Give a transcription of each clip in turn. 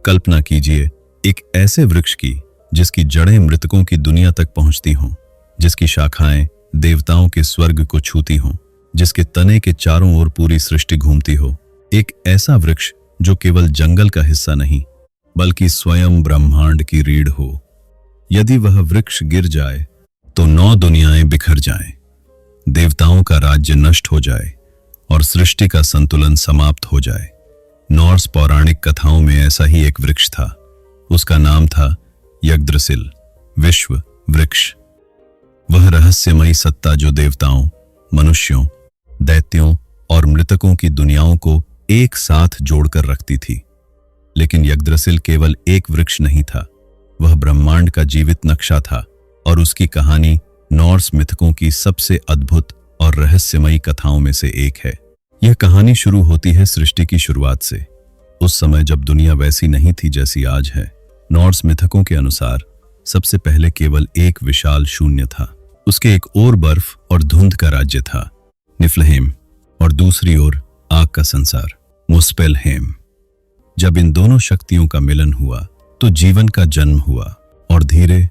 कल्पना कीजिए एक ऐसे वृक्ष की जिसकी जड़ें मृतकों की दुनिया तक पहुंचती हों, जिसकी शाखाएं देवताओं के स्वर्ग को छूती हों, जिसके तने के चारों ओर पूरी सृष्टि घूमती हो। एक ऐसा वृक्ष जो केवल जंगल का हिस्सा नहीं बल्कि स्वयं ब्रह्मांड की रीढ़ हो। यदि वह वृक्ष गिर जाए तो 9 दुनियाएं बिखर जाएं, देवताओं का राज्य नष्ट हो जाए और सृष्टि का संतुलन समाप्त हो जाए। नॉर्स पौराणिक कथाओं में ऐसा ही एक वृक्ष था। उसका नाम था यग्द्रसिल, विश्व वृक्ष। वह रहस्यमयी सत्ता जो देवताओं, मनुष्यों, दैत्यों और मृतकों की दुनियाओं को एक साथ जोड़कर रखती थी। लेकिन यग्द्रसिल केवल एक वृक्ष नहीं था, वह ब्रह्मांड का जीवित नक्शा था और उसकी कहानी नॉर्स मिथकों की सबसे अद्भुत और रहस्यमयी कथाओं में से एक है। यह कहानी शुरू होती है सृष्टि की शुरुआत से, उस समय जब दुनिया वैसी नहीं थी जैसी आज है। नॉर्स मिथकों के अनुसार सबसे पहले केवल एक विशाल शून्य था। उसके एक ओर बर्फ और धुंध का राज्य था, निफ्लहेम, और दूसरी ओर आग का संसार, मुस्पेलहेम। जब इन दोनों शक्तियों का मिलन हुआ तो जीवन का जन्म हुआ और धीरे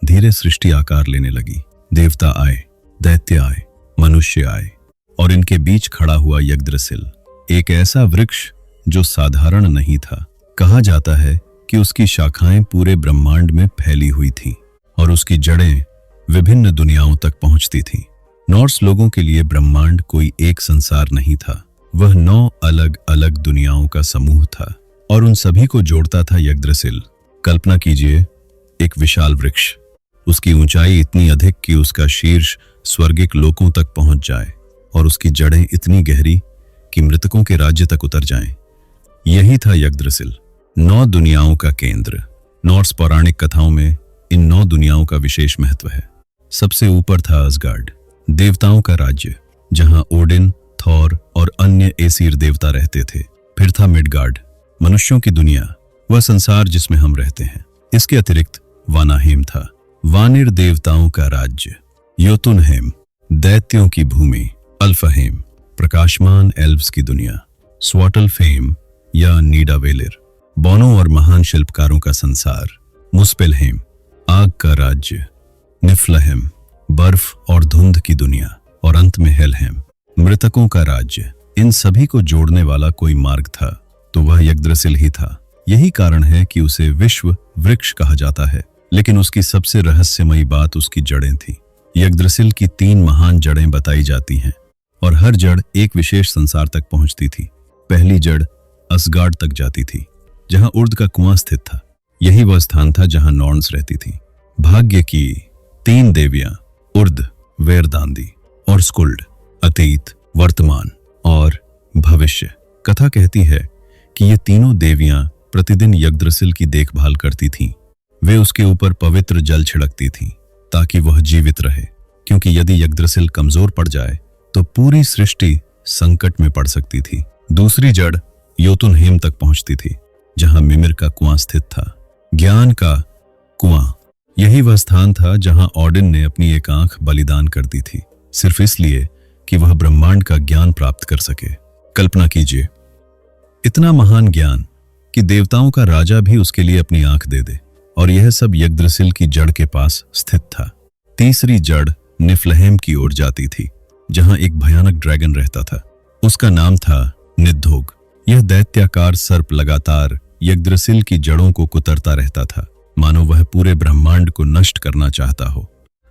धीरे सृष्टि आकार लेने लगी। देवता आए, दैत्य आए, मनुष्य आए और इनके बीच खड़ा हुआ यग्द्रसिल, एक ऐसा वृक्ष जो साधारण नहीं था। कहा जाता है कि उसकी शाखाएं पूरे ब्रह्मांड में फैली हुई थीं और उसकी जड़ें विभिन्न दुनियाओं तक पहुंचती थीं। नॉर्स लोगों के लिए ब्रह्मांड कोई एक संसार नहीं था, वह 9 अलग अलग दुनियाओं का समूह था और उन सभी को जोड़ता था यग्द्रसिल। कल्पना कीजिए एक विशाल वृक्ष, उसकी ऊंचाई इतनी अधिक कि उसका शीर्ष स्वर्गिक लोकों तक पहुंच जाए और उसकी जड़ें इतनी गहरी कि मृतकों के राज्य तक उतर जाएं। यही था यग्द्रसिल, 9 दुनियाओं का केंद्र। नॉर्स पौराणिक कथाओं में इन 9 दुनियाओं का विशेष महत्व है। सबसे ऊपर था असगार्ड, देवताओं का राज्य, जहां ओडिन, थॉर और अन्य एसीर देवता रहते थे। फिर था मिडगार्ड, मनुष्यों की दुनिया, वह संसार जिसमें हम रहते हैं। इसके अतिरिक्त वानाहेम था, वानिर देवताओं का राज्य। योतुनहेम, दैत्यों की भूमि। अल्फहेम, प्रकाशमान एल्व्स की दुनिया। स्वाटलफेम या नीडावेलिर, बौनों और महान शिल्पकारों का संसार। मुस्पेलहेम, आग का राज्य। निफ्लहेम, बर्फ और धुंध की दुनिया। और अंत में हेलहेम, मृतकों का राज्य। इन सभी को जोड़ने वाला कोई मार्ग था तो वह यग्द्रसिल ही था। यही कारण है कि उसे विश्व वृक्ष कहा जाता है। लेकिन उसकी सबसे रहस्यमयी बात उसकी जड़ें थी। यग्द्रसिल की 3 महान जड़ें बताई जाती हैं और हर जड़ एक विशेष संसार तक पहुंचती थी। पहली जड़ असगार्ड तक जाती थी, जहां उर्द का कुआं स्थित था। यही वह स्थान था जहां नॉर्न्स रहती थी। भाग्य की 3 देवियां, उर्द, वेरदांदी और स्कुल्ड, अतीत, वर्तमान और भविष्य। कथा कहती है कि ये तीनों देवियां प्रतिदिन यग्द्रसिल की देखभाल करती थीं। वे उसके ऊपर पवित्र जल छिड़कती थीं ताकि वह जीवित रहे, क्योंकि यदि यग्द्रसिल कमजोर पड़ जाए तो पूरी सृष्टि संकट में पड़ सकती थी। दूसरी जड़ योतुनहेम तक पहुंचती थी, जहां मिमिर का कुआं स्थित था, ज्ञान का कुआं। यही वह स्थान था जहां ओडिन ने अपनी एक आंख बलिदान कर दी थी, सिर्फ इसलिए कि वह ब्रह्मांड का ज्ञान प्राप्त कर सके। कल्पना कीजिए, इतना महान ज्ञान कि देवताओं का राजा भी उसके लिए अपनी आंख दे दे, और यह सब यग्द्रसिल की जड़ के पास स्थित था। तीसरी जड़ निफ्लहेम की ओर जाती थी, जहां एक भयानक ड्रैगन रहता था। उसका नाम था निद्धोग। यह दैत्याकार सर्प लगातार यग्द्रसिल की जड़ों को कुतरता रहता था, मानो वह पूरे ब्रह्मांड को नष्ट करना चाहता हो।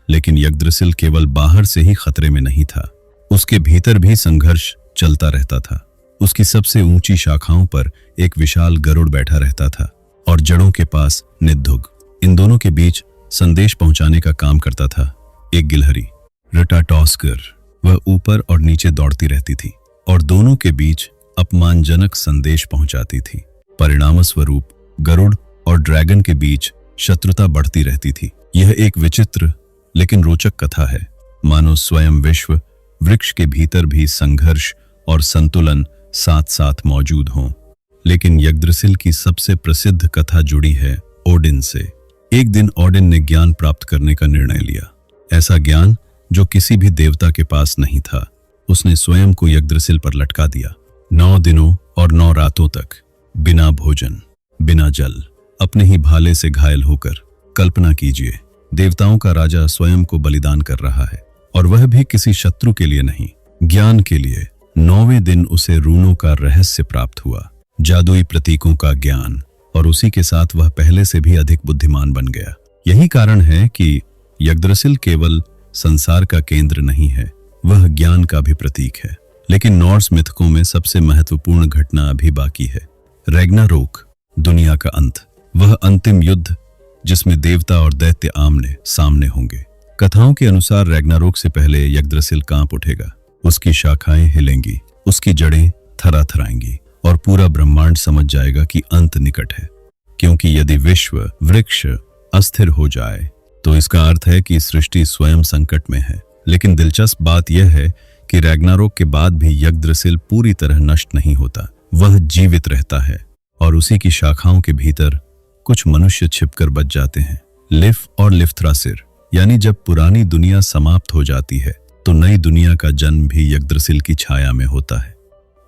लेकिन यग्द्रसिल केवल बाहर से ही खतरे में नहीं था, उसके भीतर भी संघर्ष चलता रहता था। उसकी सबसे ऊंची शाखाओं पर एक विशाल गरुड़ बैठा रहता था और जड़ों के पास निद्धुग। इन दोनों के बीच संदेश पहुंचाने का काम करता था एक गिलहरी, रटाटॉस्कर। वह ऊपर और नीचे दौड़ती रहती थी और दोनों के बीच अपमानजनक संदेश पहुंचाती थी। परिणामस्वरूप गरुड़ और ड्रैगन के बीच शत्रुता बढ़ती रहती थी। यह एक विचित्र लेकिन रोचक कथा है, मानो स्वयं विश्व वृक्ष के भीतर भी संघर्ष और संतुलन साथ साथ मौजूद हों। लेकिन यग्द्रसिल की सबसे प्रसिद्ध कथा जुड़ी है ओडिन से। एक दिन ओडिन ने ज्ञान प्राप्त करने का निर्णय लिया, ऐसा ज्ञान जो किसी भी देवता के पास नहीं था। उसने स्वयं को यग्द्रसिल पर लटका दिया, 9 दिनों और 9 रातों तक बिना भोजन, बिना जल, अपने ही भाले से घायल होकर। कल्पना कीजिए, देवताओं का राजा स्वयं को बलिदान कर रहा है, और वह भी किसी शत्रु के लिए नहीं, ज्ञान के लिए। 9वें दिन उसे रूनों का रहस्य प्राप्त हुआ, जादुई प्रतीकों का ज्ञान, और उसी के साथ वह पहले से भी अधिक बुद्धिमान बन गया। यही कारण है कि यग्द्रसिल केवल संसार का केंद्र नहीं है, वह ज्ञान का भी प्रतीक है। लेकिन नॉर्स मिथकों में सबसे महत्वपूर्ण घटना अभी बाकी है, रैग्नारोक, दुनिया का अंत। वह अंतिम युद्ध जिसमें देवता और दैत्य आमने सामने होंगे। कथाओं के अनुसार रैग्नारोक से पहले यग्द्रसिल कांप उठेगा, उसकी शाखाएं हिलेंगी, उसकी जड़ें थराथराएंगी, और पूरा ब्रह्मांड समझ जाएगा कि अंत निकट है। क्योंकि यदि विश्व वृक्ष अस्थिर हो जाए तो इसका अर्थ है कि सृष्टि स्वयं संकट में है। लेकिन दिलचस्प बात यह है कि रैग्नारोक के बाद भी यग्द्रसिल पूरी तरह नष्ट नहीं होता, वह जीवित रहता है, और उसी की शाखाओं के भीतर कुछ मनुष्य छिपकर बच जाते हैं। लिफ और लिफ्थरासिर, यानी जब पुरानी दुनिया समाप्त हो जाती है तो नई दुनिया का जन्म भी यग्द्रसिल की छाया में होता है।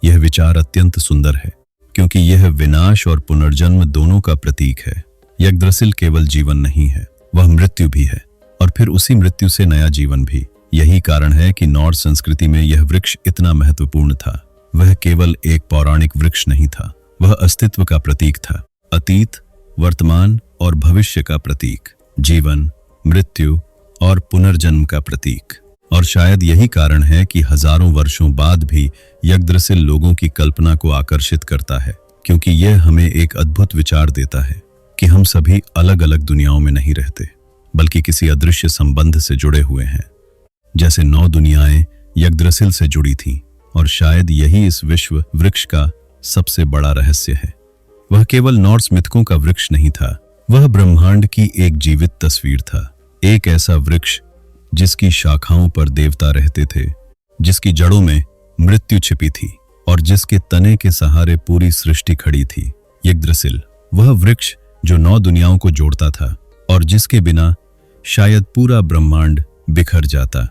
यह विचार अत्यंत सुंदर है, क्योंकि यह विनाश और पुनर्जन्म दोनों का प्रतीक है। यग्द्रसिल केवल जीवन नहीं है, वह मृत्यु भी है, और फिर उसी मृत्यु से नया जीवन भी। यही कारण है कि नॉर्स संस्कृति में यह वृक्ष इतना महत्वपूर्ण था। वह केवल एक पौराणिक वृक्ष नहीं था, वह अस्तित्व का प्रतीक था, अतीत, वर्तमान और भविष्य का प्रतीक, जीवन, मृत्यु और पुनर्जन्म का प्रतीक। और शायद यही कारण है कि हजारों वर्षों बाद भी यग्द्रसिल लोगों की कल्पना को आकर्षित करता है, क्योंकि यह हमें एक अद्भुत विचार देता है कि हम सभी अलग अलग दुनियाओं में नहीं रहते, बल्कि किसी अदृश्य संबंध से जुड़े हुए हैं। जैसे 9 दुनियाएं यग्द्रसिल से जुड़ी थीं, और शायद यही इस विश्व वृक्ष का सबसे बड़ा रहस्य है। वह केवल नॉर्स मिथकों का वृक्ष नहीं था, वह ब्रह्मांड की एक जीवित तस्वीर था। एक ऐसा वृक्ष जिसकी शाखाओं पर देवता रहते थे, जिसकी जड़ों में मृत्यु छिपी थी, और जिसके तने के सहारे पूरी सृष्टि खड़ी थी। यग्द्रसिल, वह वृक्ष जो 9 दुनियाओं को जोड़ता था, और जिसके बिना शायद पूरा ब्रह्मांड बिखर जाता।